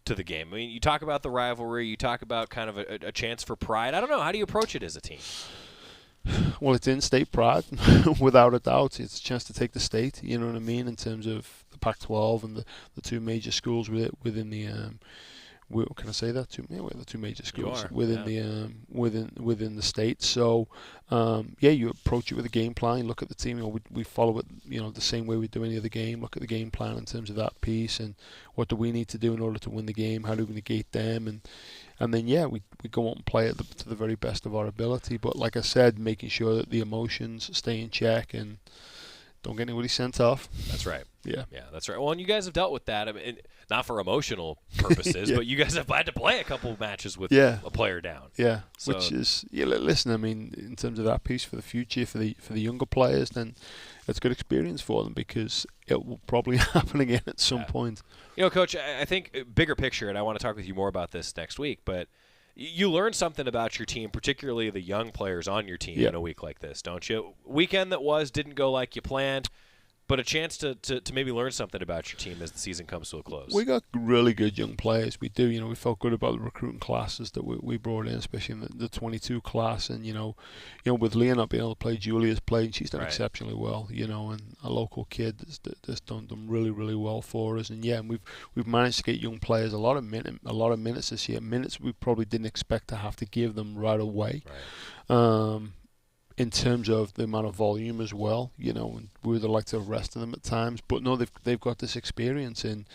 the game? I mean, you talk about the rivalry, you talk about kind of a chance for pride. I don't know. How do you approach it as a team? Well, it's in-state pride, without a doubt. It's a chance to take the state, you know what I mean, in terms of the Pac-12 and the 2 major schools within the can I say that? We're the 2 major schools within the state. So, you approach it with a game plan. You look at the team. We follow it, the same way we do any other game. Look at the game plan in terms of that piece and what do we need to do in order to win the game. How do we negate them? And then we go out and play it to the very best of our ability. But like I said, making sure that the emotions stay in check and don't get anybody sent off. That's right. Yeah, that's right. Well, and you guys have dealt with that. I mean, not for emotional purposes, but you guys have had to play a couple of matches with a player down. Yeah, so, which is listen. I mean, in terms of that piece for the future, for the younger players, then it's good experience for them because it will probably happen again at some point. Coach, I think bigger picture, and I want to talk with you more about this next week, but you learn something about your team, particularly the young players on your team in a week like this, don't you? Weekend that didn't go like you planned, but a chance to maybe learn something about your team as the season comes to a close. We got really good young players. We do. We felt good about the recruiting classes that we brought in, especially in the 22 class. And with Leah not being able to play, Julia's played, and she's done exceptionally well. And a local kid that's done really, really well for us. And we've managed to get young players a lot of minutes this year. Minutes we probably didn't expect to have to give them right away. Right. In terms of the amount of volume as well, and we would have liked to have rested them at times. But no, they've got this experience in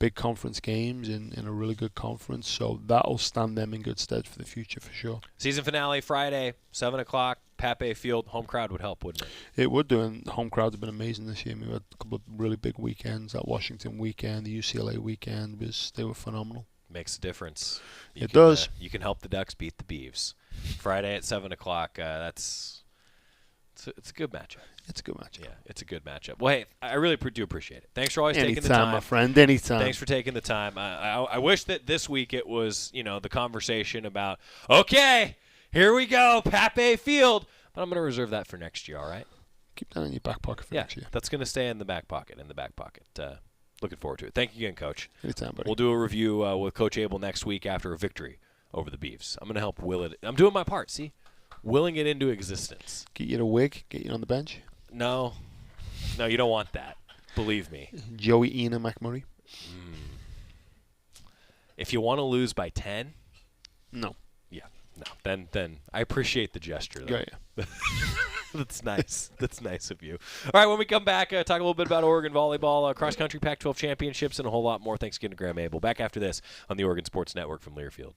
big conference games in a really good conference, so that'll stand them in good stead for the future for sure. Season finale Friday, 7 o'clock, Pape Field. Home crowd would help, wouldn't it? It would do, and home crowds have been amazing this year. We had a couple of really big weekends. That Washington weekend, the UCLA weekend, they were phenomenal. Makes a difference. It does. You can help the Ducks beat the Beavs. Friday at 7 o'clock, It's a good matchup. It's a good matchup. Yeah, it's a good matchup. Well, hey, I really do appreciate it. Thanks for always taking the time. Anytime, my friend, anytime. Thanks for taking the time. I wish that this week it was, the conversation about, okay, Here we go, Pape Field. But I'm going to reserve that for next year, all right? Keep that in your back pocket for next year. That's going to stay in the back pocket, looking forward to it. Thank you again, Coach. Anytime, buddy. We'll do a review with Coach Abel next week after a victory over the Beavs. I'm going to help will it. I'm doing my part, see? Willing it into existence. Get you in a wig? Get you on the bench? No, you don't want that. Believe me. Joey Ina McMurray? If you want to lose by 10? No. Yeah, no. Then I appreciate the gesture, though. Yeah. That's nice. That's nice of you. All right, when we come back, talk a little bit about Oregon volleyball, cross-country Pac-12 championships, and a whole lot more. Thanks again to Graeme Abel. Back after this on the Oregon Sports Network from Learfield.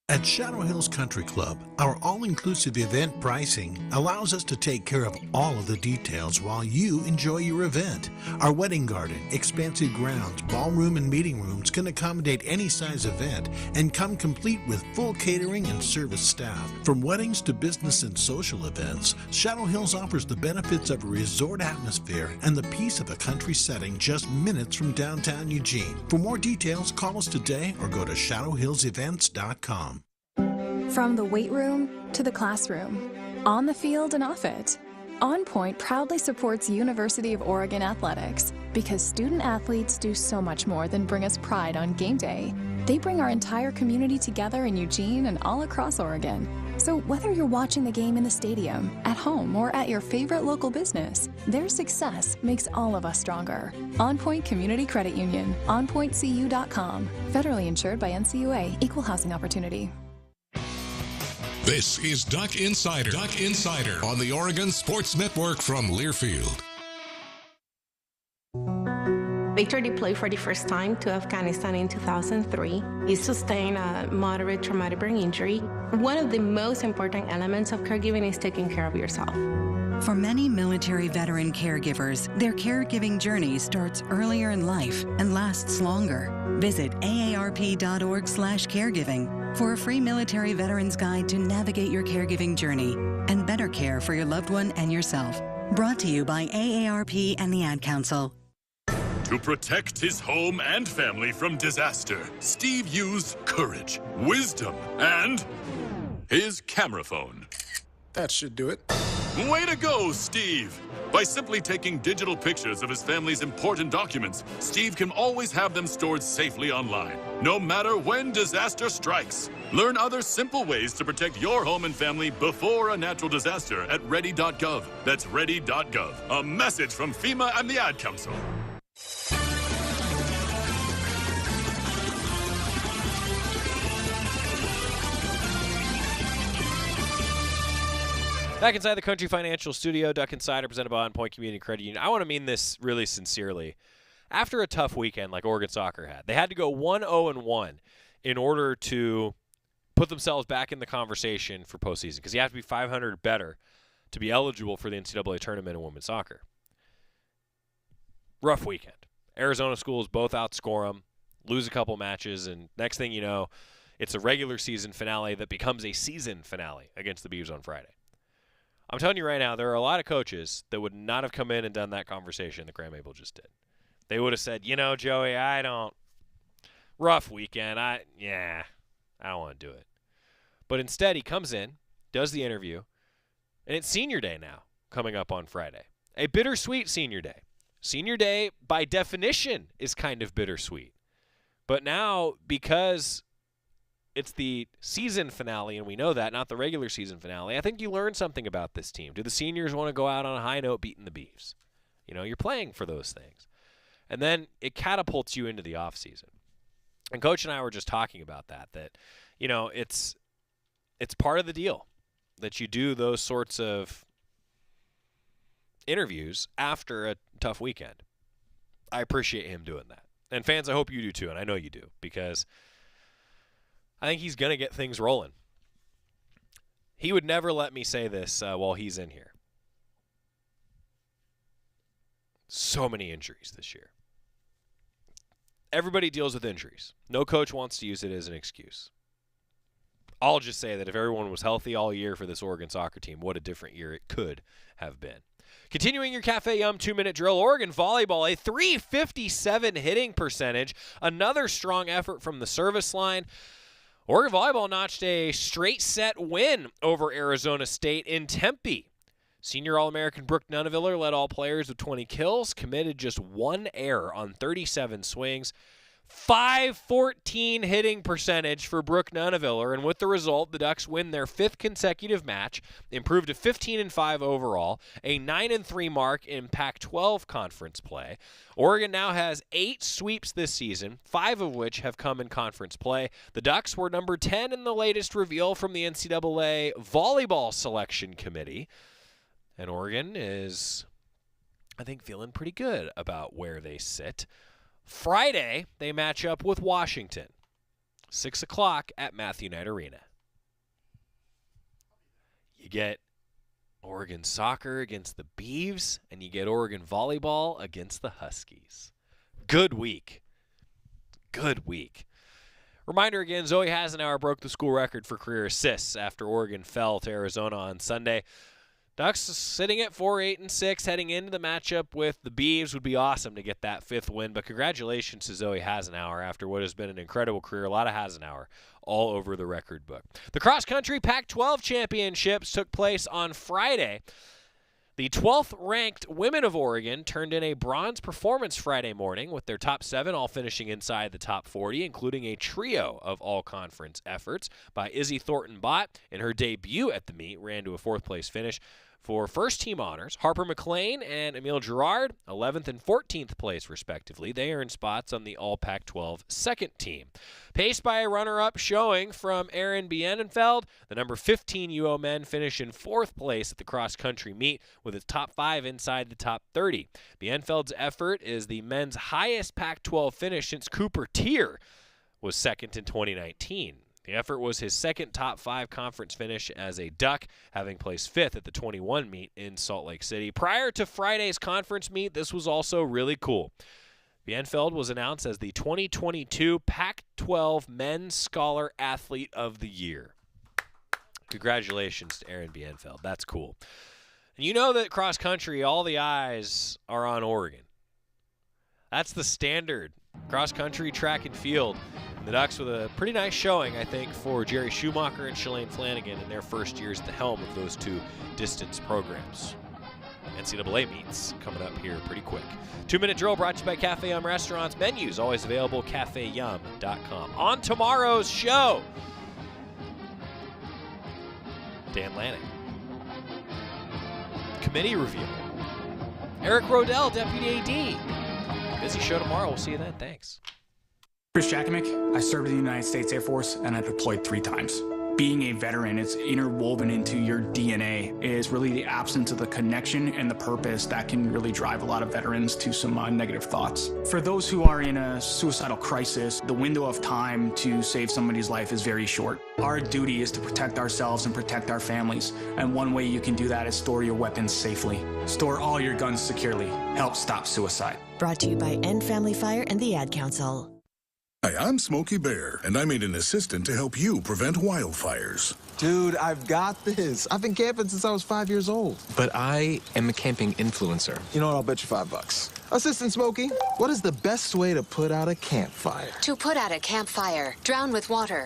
At Shadow Hills Country Club, our all-inclusive event pricing allows us to take care of all of the details while you enjoy your event. Our wedding garden, expansive grounds, ballroom, and meeting rooms can accommodate any size event and come complete with full catering and service staff. From weddings to business and social events, Shadow Hills offers the benefits of a resort atmosphere and the peace of a country setting just minutes from downtown Eugene. For more details, call us today or go to shadowhillsevents.com. From the weight room to the classroom, on the field and off it, On Point proudly supports University of Oregon athletics because student athletes do so much more than bring us pride on game day. They bring our entire community together in Eugene and all across Oregon. So whether you're watching the game in the stadium, at home, or at your favorite local business, their success makes all of us stronger. On Point Community Credit Union, onpointcu.com. Federally insured by NCUA, Equal Housing Opportunity. This is Duck Insider. Duck Insider on the Oregon Sports Network from Learfield. Victor deployed for the first time to Afghanistan in 2003. He sustained a moderate traumatic brain injury. One of the most important elements of caregiving is taking care of yourself. For many military veteran caregivers, their caregiving journey starts earlier in life and lasts longer. Visit aarp.org/caregiving for a free military veterans guide to navigate your caregiving journey and better care for your loved one and yourself. Brought to you by AARP and the Ad Council. To protect his home and family from disaster, Steve used courage, wisdom, and his camera phone. That should do it. Way to go, Steve! By simply taking digital pictures of his family's important documents, Steve can always have them stored safely online, no matter when disaster strikes. Learn other simple ways to protect your home and family before a natural disaster at ready.gov. That's ready.gov. A message from FEMA and the Ad Council. Back inside the Country Financial Studio, Duck Insider presented by On Point Community Credit Union. I want to mean this really sincerely. After a tough weekend like Oregon soccer had, they had to go 1-0-1 in order to put themselves back in the conversation for postseason because you have to be 500 better to be eligible for the NCAA tournament in women's soccer. Rough weekend. Arizona schools both outscore them, lose a couple matches, and next thing you know, it's a regular season finale that becomes a season finale against the Beavs on Friday. I'm telling you right now, there are a lot of coaches that would not have come in and done that conversation that Graeme Abel just did. They would have said, Joey, rough weekend. I don't want to do it. But instead, he comes in, does the interview, and it's senior day now, coming up on Friday. A bittersweet senior day. Senior day, by definition, is kind of bittersweet. But now, because it's the season finale, and we know that, not the regular season finale, I think you learn something about this team. Do the seniors want to go out on a high note beating the Beavs? You're playing for those things. And then it catapults you into the offseason. And Coach and I were just talking about that it's part of the deal that you do those sorts of interviews after a tough weekend. I appreciate him doing that. And fans, I hope you do too, and I know you do, because I think he's going to get things rolling. He would never let me say this while he's in here. So many injuries this year. Everybody deals with injuries. No coach wants to use it as an excuse. I'll just say that if everyone was healthy all year for this Oregon soccer team, what a different year it could have been. Continuing your Cafe Yum 2-minute drill, Oregon volleyball, a .357 hitting percentage. Another strong effort from the service line. Oregon Volleyball notched a straight set win over Arizona State in Tempe. Senior All-American Brooke Nuneviller led all players with 20 kills, committed just 1 error on 37 swings. .514 hitting percentage for Brooke Nuneviller, and with the result, the Ducks win their 5th consecutive match, improved to 15-5 overall, a 9-3 mark in Pac-12 conference play. Oregon now has 8 sweeps this season, 5 of which have come in conference play. The Ducks were number 10 in the latest reveal from the NCAA Volleyball Selection Committee, and Oregon is, I think, feeling pretty good about where they sit. Friday, they match up with Washington, 6 o'clock at Matthew Knight Arena. You get Oregon soccer against the Beavs, and you get Oregon volleyball against the Huskies. Good week. Good week. Reminder again, Zoe Hasenauer broke the school record for career assists after Oregon fell to Arizona on Sunday. Ducks sitting at 4-8-6 heading into the matchup with the Beavs. Would be awesome to get that 5th win, but congratulations to Zoe Hasenauer after what has been an incredible career. A lot of Hasenauer all over the record book. The cross-country Pac-12 championships took place on Friday. The 12th ranked women of Oregon turned in a bronze performance Friday morning with their top 7 all finishing inside the top 40, including a trio of all-conference efforts by Izzy Thornton-Bott in her debut at the meet, ran to a 4th place finish. For first-team honors, Harper McLean and Emile Girard, 11th and 14th place, respectively. They earned spots on the All-Pac-12 second team. Paced by a runner-up showing from Aaron Bienenfeld, the number 15 UO men finish in 4th place at the cross-country meet with its top 5 inside the top 30. Bienenfeld's effort is the men's highest Pac-12 finish since Cooper Tier was second in 2019. The effort was his second top 5 conference finish as a Duck, having placed 5th at the 21 meet in Salt Lake City. Prior to Friday's conference meet, this was also really cool. Bienenfeld was announced as the 2022 Pac-12 Men's Scholar Athlete of the Year. Congratulations to Aaron Bienenfeld. That's cool. And you know that cross-country, all the eyes are on Oregon. That's the standard. Cross-country, track, and field. The Ducks with a pretty nice showing, I think, for Jerry Schumacher and Shalane Flanagan in their first years at the helm of those 2 distance programs. NCAA meets coming up here pretty quick. 2-minute drill brought to you by Cafe Yum Restaurants. Menus always available, cafeyum.com. On tomorrow's show, Dan Lanning. Committee review. Eric Rodell, Deputy AD. Busy show tomorrow. We'll see you then. Thanks. Chris Jakimick, I served in the United States Air Force and I deployed 3 times. Being a veteran, it's interwoven into your DNA, is really the absence of the connection and the purpose that can really drive a lot of veterans to some negative thoughts. For those who are in a suicidal crisis, the window of time to save somebody's life is very short. Our duty is to protect ourselves and protect our families, and one way you can do that is store your weapons safely. Store all your guns securely. Help stop suicide. Brought to you by End Family Fire and the Ad Council. Hi, I'm Smokey Bear, and I made an assistant to help you prevent wildfires. Dude, I've got this. I've been camping since I was 5 years old. But I am a camping influencer. You know what? I'll bet you $5. Assistant Smokey, what is the best way to put out a campfire? To put out a campfire, drown with water.